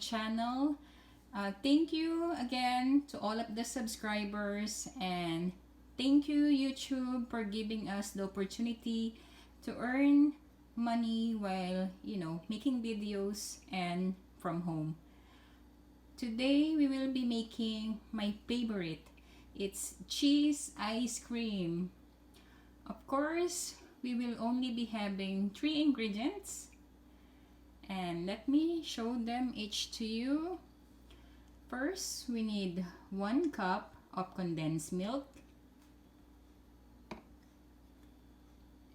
channel. Thank you again to all of the subscribers, and thank you YouTube for giving us the opportunity to earn money while making videos and from home. Today we will be making my favorite. It's cheese ice cream. Of course, we will only be having 3 ingredients, and let me show them each to you. First, we need 1 cup of condensed milk,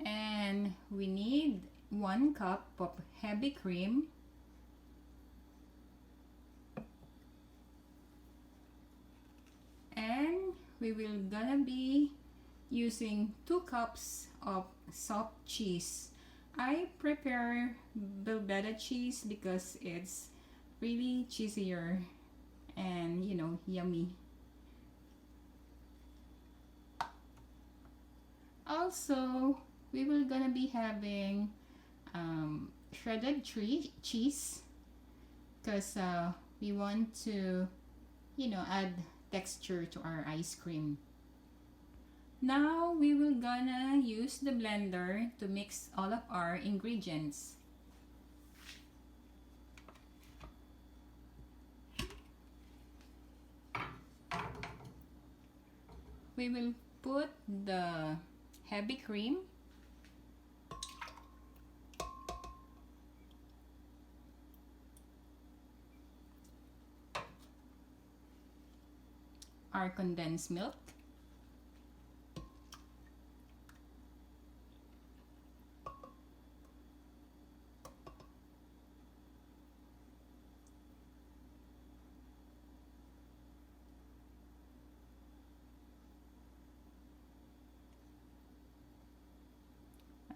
and we need 1 cup of heavy cream, and we will gonna be using 2 cups of soft cheese. I prepare Bondat cheese because it's really cheesier and yummy. Also, we will gonna be having shredded cheese because we want to add texture to our ice cream. Now we will gonna use the blender to mix all of our ingredients. We will put the heavy cream, our condensed milk,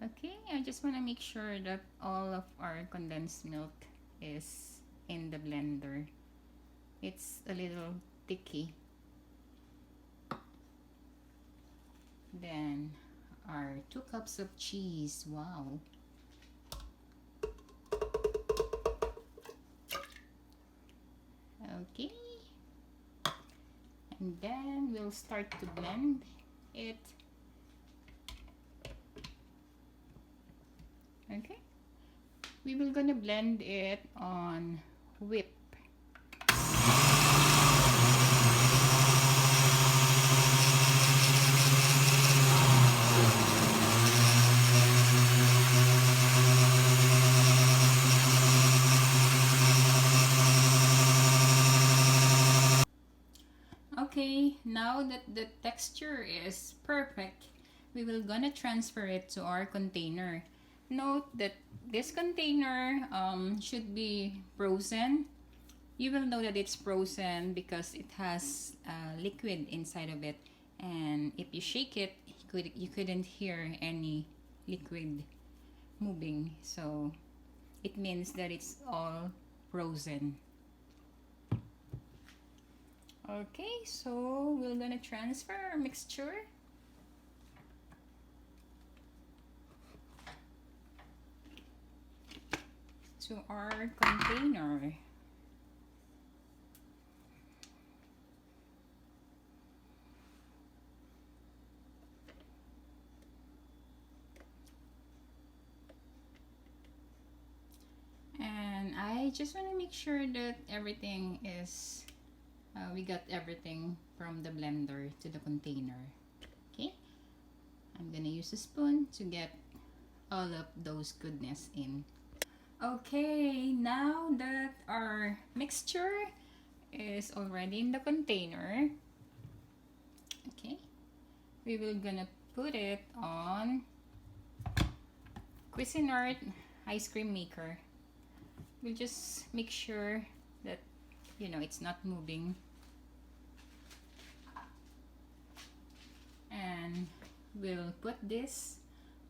okay. I just want to make sure that all of our condensed milk is in the blender. It's a little thicky. Then our 2 cups of cheese. Wow. Okay. And then we'll start to blend it. Okay. We will gonna blend it on whip. Okay, now that the texture is perfect, we will gonna transfer it to our container. Note that this container should be frozen. You will know that it's frozen because it has liquid inside of it, and if you shake it, you couldn't hear any liquid moving, so it means that it's all frozen. Okay, so we're gonna transfer our mixture. To our container. And I just want to make sure that everything is we got everything from the blender to the container. Okay, I'm gonna use a spoon to get all of those goodness in. Okay, now that our mixture is already in the container, okay, we will gonna put it on Cuisinart ice cream maker. We'll just make sure that it's not moving, and we'll put this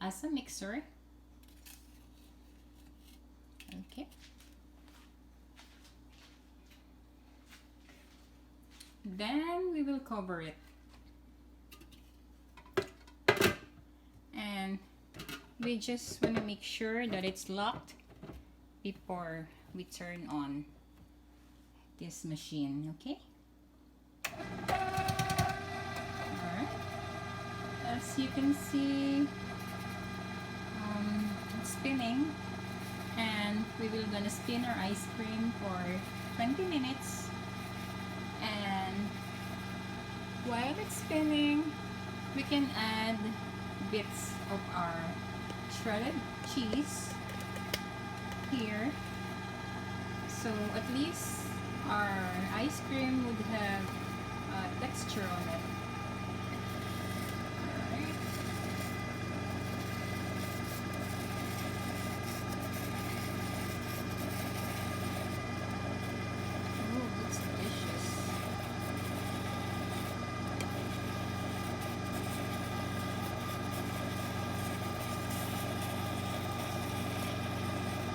as a mixer. Okay, then we will cover it, and we just want to make sure that it's locked before we turn on. this machine. Okay. Alright. As you can see, it's spinning, and we will gonna spin our ice cream for 20 minutes. And while it's spinning, we can add bits of our shredded cheese here, so at least our ice cream would have texture on it. Alright. Oh, looks delicious.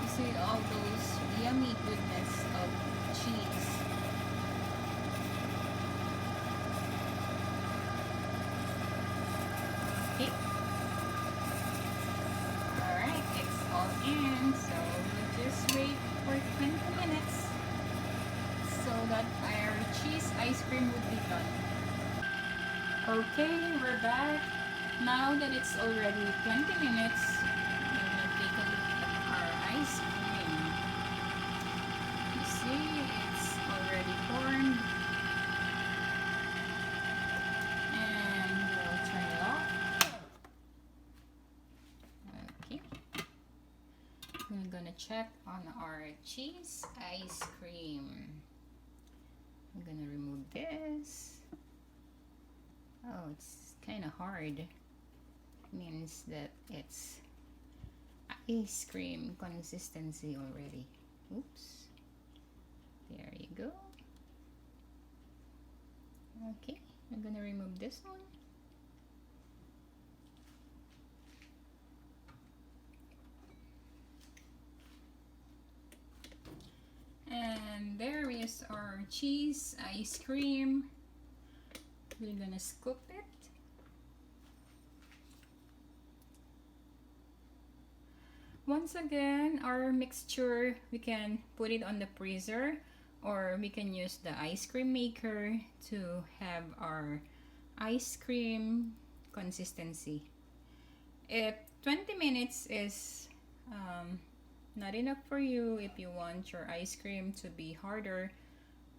You see all those yummy goodness of cheese. Okay. Alright, it's all in, so we'll just wait for 20 minutes so that our cheese ice cream would be done. Okay, we're back. Now that it's already 20 minutes, we will take a look at our ice cream. You see, it's already formed. And we'll turn it off. Okay. We're gonna check on our cheese ice cream. I'm gonna remove this. Oh, it's kind of hard. Means that it's ice cream consistency already. Oops. There you go. Okay, I'm gonna remove this one. And there is our cheese ice cream. We're gonna scoop it. Once again, our mixture, we can put it on the freezer, or we can use the ice cream maker to have our ice cream consistency. If 20 minutes is not enough for you, if you want your ice cream to be harder,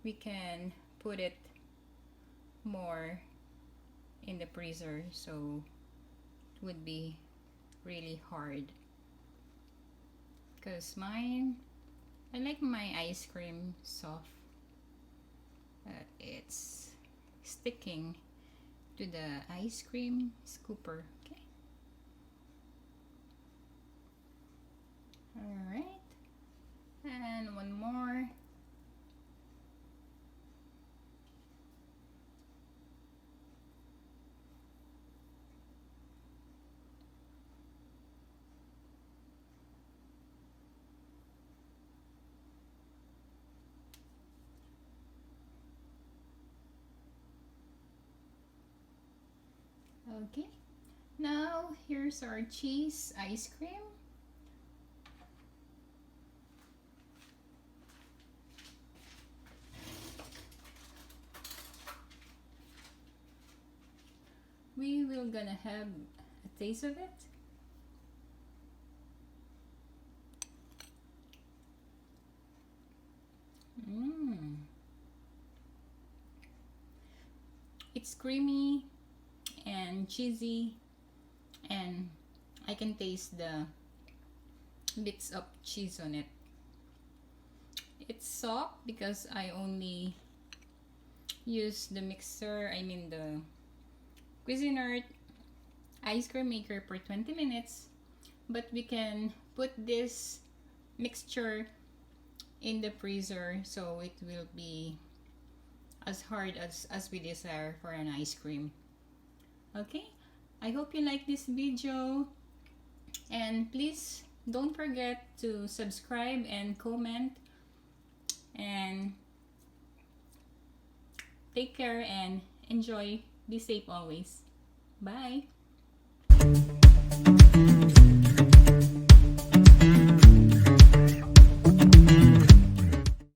we can put it more in the freezer, so it would be really hard. Because I like my ice cream soft, but it's sticking to the ice cream scooper. Okay. Alright. And one more. Okay, now here's our cheese ice cream. We will gonna have a taste of it. It's creamy and cheesy, and I can taste the bits of cheese on it. It's soft because I only use the mixer, I mean the Cuisinart ice cream maker for 20 minutes, but we can put this mixture in the freezer so it will be as hard as we desire for an ice cream. Okay, I hope you like this video, and please don't forget to subscribe and comment, and take care and enjoy. Be safe always. Bye.